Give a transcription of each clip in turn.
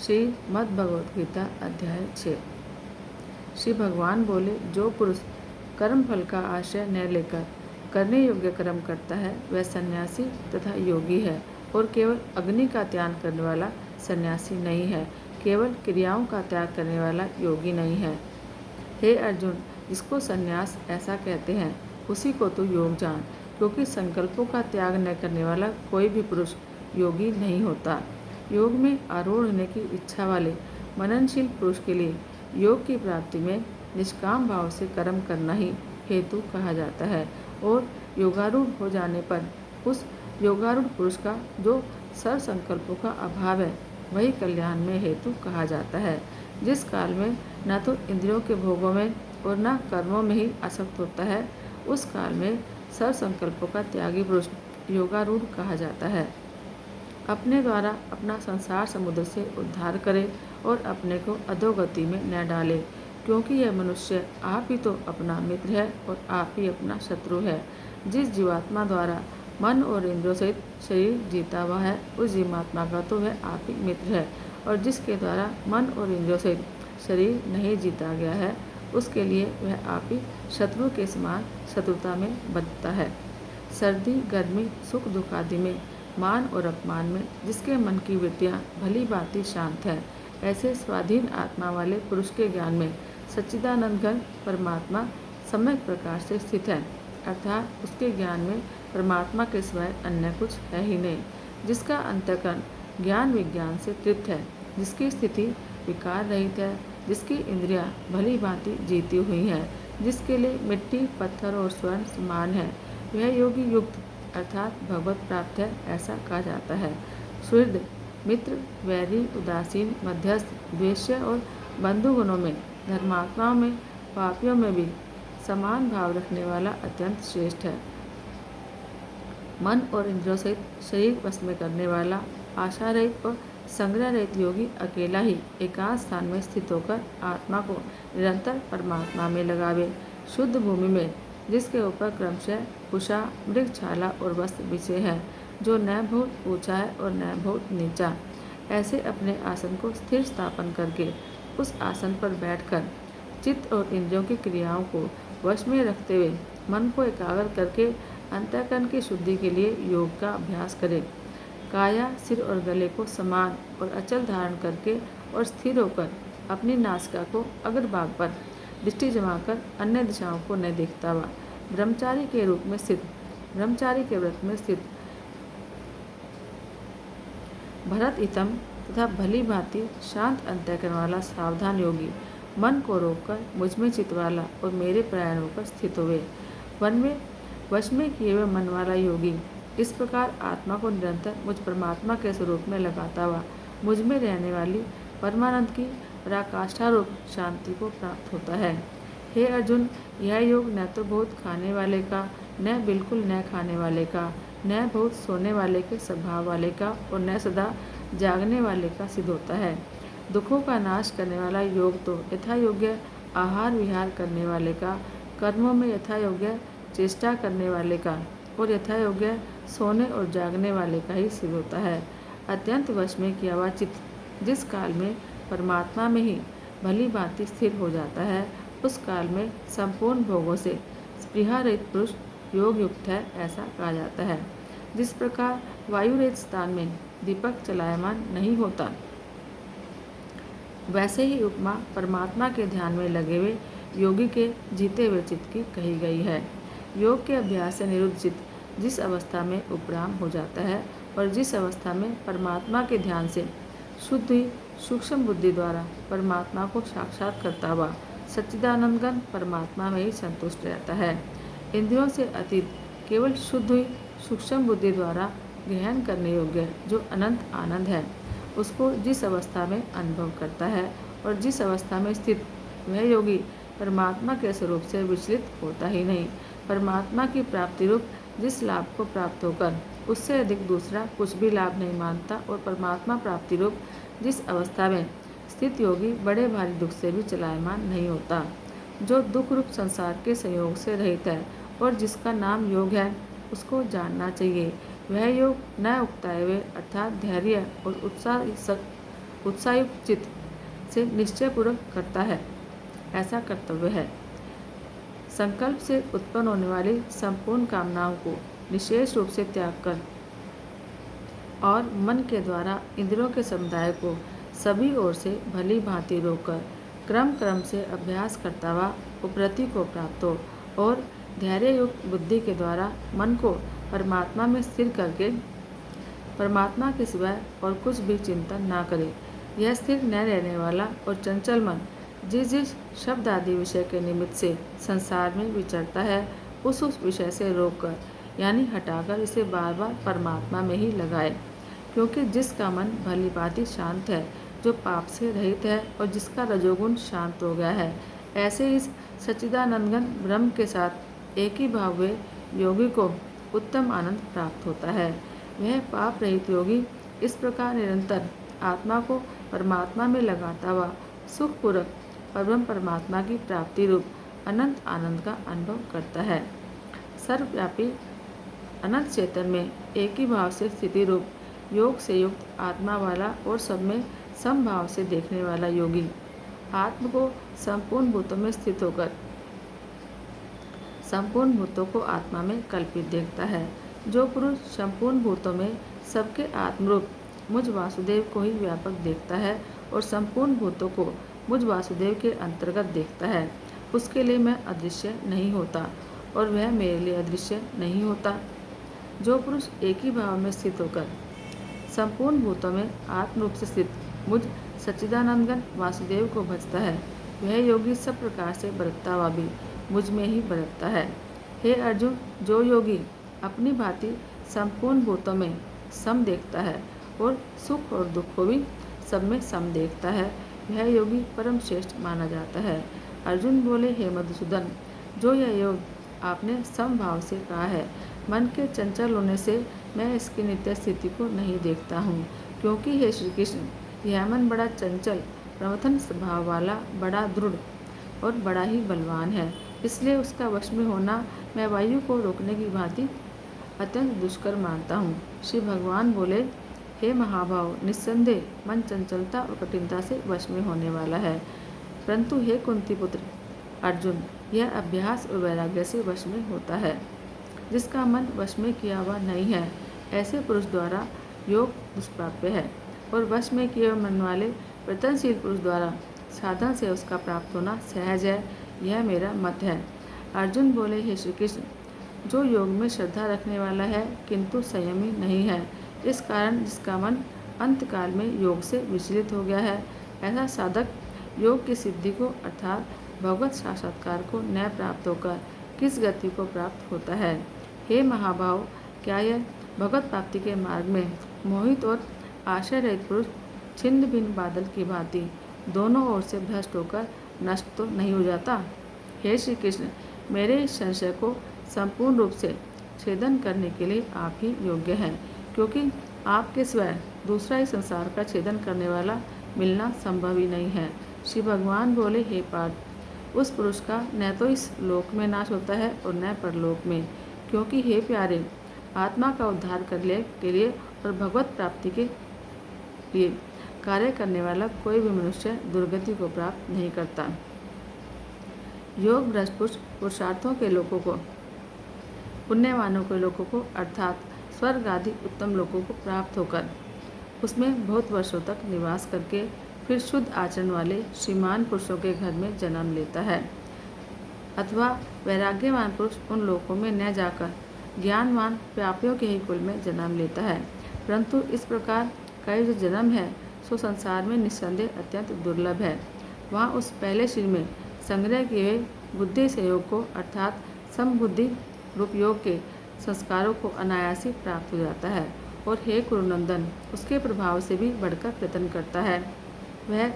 श्रीमद् भगवद गीता अध्याय 6। श्री भगवान बोले, जो पुरुष कर्म फल का आश्रय न लेकर करने योग्य कर्म करता है वह सन्यासी तथा योगी है, और केवल अग्नि का त्याग करने वाला सन्यासी नहीं है, केवल क्रियाओं का त्याग करने वाला योगी नहीं है। हे अर्जुन, जिसको सन्यास ऐसा कहते हैं उसी को तू योग जान, क्योंकि संकल्पों का त्याग न करने वाला कोई भी पुरुष योगी नहीं होता। योग में आरूढ़ होने की इच्छा वाले मननशील पुरुष के लिए योग की प्राप्ति में निष्काम भाव से कर्म करना ही हेतु कहा जाता है, और योगारूढ़ हो जाने पर उस योगारूढ़ पुरुष का जो सर्व संकल्पों का अभाव है वही कल्याण में हेतु कहा जाता है। जिस काल में न तो इंद्रियों के भोगों में और न कर्मों में ही आसक्त होता है, उस काल में सर्व संकल्पों का त्यागी पुरुष योगारूढ़ कहा जाता है। अपने द्वारा अपना संसार समुद्र से उद्धार करे और अपने को अधोगति में न डाले, क्योंकि यह मनुष्य आप ही तो अपना मित्र है और आप ही अपना शत्रु है। जिस जीवात्मा द्वारा मन और इंद्रियों सहित शरीर जीता हुआ है, उस जीवात्मा का तो वह आप ही मित्र है, और जिसके द्वारा मन और इंद्रियों सहित शरीर नहीं जीता गया है, उसके लिए वह आप ही शत्रु के समान शत्रुता में बंधता है। सर्दी गर्मी सुख दुख आदि में, मान और अपमान में जिसके मन की वृत्तियाँ भली भांति शांत है, ऐसे स्वाधीन आत्मा वाले पुरुष के ज्ञान में सच्चिदानंद घन परमात्मा सम्यक प्रकार से स्थित है, अर्थात उसके ज्ञान में परमात्मा के सिवाय अन्य कुछ है ही नहीं। जिसका अंतःकरण ज्ञान विज्ञान से तृप्त है, जिसकी स्थिति विकार रहित है, जिसकी इंद्रियां भली भांति जीती हुई हैं, जिसके लिए मिट्टी पत्थर और स्वर्ण समान है, वह योगी युक्त अर्थात भगवत प्राप्त है, ऐसा कहा जाता है। सुहृद मित्र वैरी उदासीन मध्यस्थ द्वेष्य और बंधु गुणों में, धर्मात्माओं में पापियों में भी समान भाव रखने वाला अत्यंत श्रेष्ठ है। मन और इंद्रियों सहित शरीर वश में करने वाला आशा रहित और संग्रह रहित योगी अकेला ही एकांत स्थान में स्थित होकर आत्मा को निरंतर परमात्मा में लगावे। शुद्ध भूमि में जिसके ऊपर क्रमशः कुशा मृगछाला और वस्त्र बिछे हैं, जो न बहुत ऊंचा है और न बहुत नीचा, ऐसे अपने आसन को स्थिर स्थापन करके उस आसन पर बैठकर चित्त और इंद्रियों की क्रियाओं को वश में रखते हुए मन को एकाग्र करके अंतःकरण की शुद्धि के लिए योग का अभ्यास करें। काया सिर और गले को समान और अचल धारण करके और स्थिर होकर अपनी नासिका को अग्रभाग पर दृष्टि जमाकर अन्य दिशाओं को न देखता हुआ ब्रह्मचारी के रूप में स्थित, ब्रह्मचारी के व्रत में स्थित भरत इतम तथा भली भांति शांत अंतःकरण वाला सावधान योगी मन को रोककर मुझ में चित्त वाला और मेरे प्रयाण होकर स्थित हुए। वन में वश में किए हुए मन वाला योगी इस प्रकार आत्मा को निरंतर मुझ परमात्मा के स्वरूप में लगाता हुआ मुझ में रहने वाली परमानंद की पराकाष्ठा रूप शांति को प्राप्त होता है। हे अर्जुन, यह योग न तो बहुत खाने वाले का, न बिल्कुल न खाने वाले का, न बहुत सोने वाले के स्वभाव वाले का, और न सदा जागने वाले का सिद्ध होता है। दुखों का नाश करने वाला योग तो यथा योग्य आहार विहार करने वाले का, कर्मों में यथा योग्य चेष्टा करने वाले का और यथा योग्य सोने और जागने वाले का ही सिद्ध होता है। अत्यंत वश में किया हुआ चित्त जिस काल में परमात्मा में ही भली भांति स्थिर हो जाता है, उस काल में संपूर्ण भोगों से स्पृहा रहित पुरुष योग युक्त है, ऐसा कहा जाता है। जिस प्रकार वायु रहित स्थान में दीपक चलायमान नहीं होता, वैसे ही उपमा परमात्मा के ध्यान में लगे हुए योगी के जीते हुए चित्त की कही गई है। योग के अभ्यास से निरुद्ध चित्त जिस अवस्था में उपराम हो जाता है और जिस अवस्था में परमात्मा के ध्यान से शुद्ध हुई सूक्ष्म बुद्धि द्वारा परमात्मा को साक्षात करता हुआ सच्चिदानंदघन परमात्मा में ही संतुष्ट रहता है। इंद्रियों से अतीत केवल शुद्ध हुई सूक्ष्म बुद्धि द्वारा ग्रहण करने योग्य जो अनंत आनंद है, उसको जिस अवस्था में अनुभव करता है और जिस अवस्था में स्थित वह योगी परमात्मा के स्वरूप से विचलित होता ही नहीं। परमात्मा की प्राप्ति रूप जिस लाभ को प्राप्त होकर उससे अधिक दूसरा कुछ भी लाभ नहीं मानता, और परमात्मा प्राप्ति रूप जिस अवस्था में स्थित योगी बड़े भारी दुख से भी चलायमान नहीं होता, जो दुख रूप संसार के संयोग से रहित है और जिसका नाम योग है, उसको जानना चाहिए। वह योग न उकताए हुए अर्थात धैर्य और उत्साहयुक्त चित्त से निश्चयपूर्वक करता है, ऐसा कर्तव्य है। संकल्प से उत्पन्न होने वाली संपूर्ण कामनाओं को निशेष रूप से त्याग कर और मन के द्वारा इंद्रियों के समुदाय को सभी ओर से भली भांति रोककर क्रम क्रम से अभ्यास करता हुआ उपरति को प्राप्त हो और धैर्य युक्त बुद्धि के द्वारा मन को परमात्मा में स्थिर करके परमात्मा के सिवाय और कुछ भी चिंतन ना करे। यह स्थिर न रहने वाला और चंचल मन जिस जिस शब्द आदि विषय के निमित्त से संसार में विचरता है उस विषय से रोककर यानी हटाकर इसे बार बार परमात्मा में ही लगाए, क्योंकि जिसका मन भली भांति शांत है, जो पाप से रहित है और जिसका रजोगुण शांत हो गया है, ऐसे इस सच्चिदानंदघन ब्रह्म के साथ एक ही भाव हुए योगी को उत्तम आनंद प्राप्त होता है। वह पाप रहित योगी इस प्रकार निरंतर आत्मा को परमात्मा में लगाता हुआ सुखपूर्वक परम परमात्मा की प्राप्ति रूप अनंत आनंद का अनुभव करता है। सर्वव्यापी अनंत चेतन में एक ही भाव से स्थिति रूप योग से युक्त आत्मा वाला और सब में समभाव से देखने वाला योगी आत्म को संपूर्ण भूतों में स्थित होकर संपूर्ण भूतों को आत्मा में कल्पित देखता है। जो पुरुष संपूर्ण भूतों में सबके आत्मरूप मुझ वासुदेव को ही व्यापक देखता है और संपूर्ण भूतों को मुझ वासुदेव के अंतर्गत देखता है, उसके लिए मैं अदृश्य नहीं होता और वह मेरे लिए अदृश्य नहीं होता। जो पुरुष एक ही भाव में स्थित होकर संपूर्ण भूतों में आत्म रूप से स्थित मुझ सच्चिदानंदघन वासुदेव को भजता है, वह योगी सब प्रकार से बरतता हुआ भी मुझ में ही बरतता है। हे अर्जुन, जो योगी अपनी भांति संपूर्ण भूतों में सम देखता है और सुख और दुख को भी सब में सम देखता है, वह योगी परम श्रेष्ठ माना जाता है। अर्जुन बोले, हे मधुसूदन, जो यह योग आपने समभाव से कहा है, मन के चंचल होने से मैं इसकी नित्य स्थिति को नहीं देखता हूँ, क्योंकि हे श्री कृष्ण, यह मन बड़ा चंचल प्रमथन स्वभाव वाला, बड़ा दृढ़ और बड़ा ही बलवान है, इसलिए उसका वश में होना मैं वायु को रोकने की भांति अत्यंत दुष्कर मानता हूँ। श्री भगवान बोले, हे महाभाव, निस्संदेह मन चंचलता और कठिनता से वश में होने वाला है, परंतु हे कुंती पुत्र अर्जुन, यह अभ्यास और वैराग्य से वश में होता है। जिसका मन वश में किया हुआ नहीं है, ऐसे पुरुष द्वारा योग दुष्प्राप्य है और वश में किए मन वाले प्रयत्नशील पुरुष द्वारा साधन से उसका प्राप्त होना सहज है, यह मेरा मत है। अर्जुन बोले, हे श्री कृष्ण, जो योग में श्रद्धा रखने वाला है किंतु संयमी नहीं है, इस कारण जिसका मन अंतकाल में योग से विचलित हो गया है, ऐसा साधक योग की सिद्धि को अर्थात भगवत साक्षात्कार को न प्राप्त होकर किस गति को प्राप्त होता है। हे महाभाव, क्या यह भगवत प्राप्ति के मार्ग में मोहित और आशय रहित पुरुष छिन्न भिन्न बादल की भांति दोनों ओर से भ्रष्ट होकर नष्ट तो नहीं हो जाता? हे श्री कृष्ण, मेरे इस संशय को संपूर्ण रूप से छेदन करने के लिए आप ही योग्य हैं, क्योंकि आपके सिवाय दूसरा ही संसार का छेदन करने वाला मिलना संभव ही नहीं है। श्री भगवान बोले, हे पार्थ, उस पुरुष का न तो इस लोक में नाश होता है और न परलोक में, क्योंकि हे प्यारे, आत्मा का उद्धार करने के लिए और भगवत प्राप्ति के लिए कार्य करने वाला कोई भी मनुष्य दुर्गति को प्राप्त नहीं करता। योग भ्रष्ट पुरुषार्थों के लोगों को, पुण्यवानों के लोगों को अर्थात स्वर्ग आदि उत्तम लोगों को प्राप्त होकर उसमें बहुत वर्षों तक निवास करके फिर शुद्ध आचरण वाले श्रीमान पुरुषों के घर में जन्म लेता है, अथवा वैराग्यवान पुरुष उन लोकों में न जाकर ज्ञानवान पापियों के ही कुल में जन्म लेता है। परंतु इस प्रकार का जो जन्म है सो संसार में निस्संदेह अत्यंत दुर्लभ है। वहाँ उस पहले शरीर में संग्रह किए हुए बुद्धि से योग को अर्थात समबुद्धि रूप योग के संस्कारों को अनायासी प्राप्त हो जाता है और हे कुरुनंदन, उसके प्रभाव से भी बढ़कर प्रयत्न करता है। वह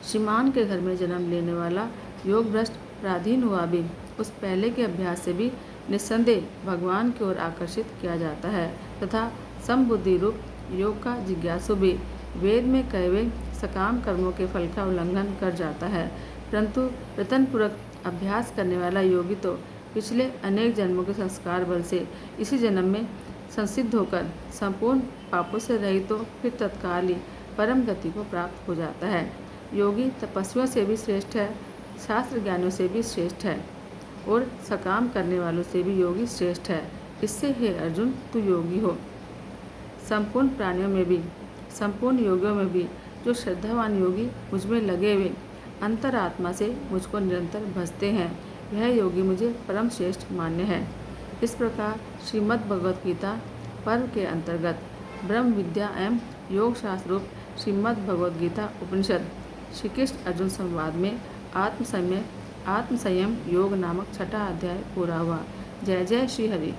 श्रीमान के घर में जन्म लेने वाला योग भ्रष्ट पराधीन हुआ भी उस पहले के अभ्यास से भी निस्संदेह भगवान की ओर आकर्षित किया जाता है तथा समबुद्धि रूप योग का जिज्ञासु भी वेद में कहे हुए सकाम कर्मों के फल का उल्लंघन कर जाता है। परंतु प्रयत्नपूर्वक अभ्यास करने वाला योगी तो पिछले अनेक जन्मों के संस्कार बल से इसी जन्म में संसिद्ध होकर संपूर्ण पापों से रहित तो फिर तत्काल ही परम गति को प्राप्त हो जाता है। योगी तपस्वियों से भी श्रेष्ठ है, शास्त्र ज्ञानियों से भी श्रेष्ठ है और सकाम करने वालों से भी योगी श्रेष्ठ है। इससे हे अर्जुन, तू योगी हो। संपूर्ण प्राणियों में भी, संपूर्ण योगियों में भी जो श्रद्धावान योगी मुझ में लगे हुए अंतरात्मा से मुझको निरंतर भजते हैं, वह योगी मुझे परम श्रेष्ठ मान्य है। इस प्रकार श्रीमद् भगवद गीता पर्व के अंतर्गत ब्रह्म विद्या एवं योग शास्त्र रूप श्रीमद् भगवद गीता उपनिषद श्री कृष्ण अर्जुन संवाद में आत्मसंयम योग नामक छठा अध्याय पूरा हुआ। जय जय श्री हरि।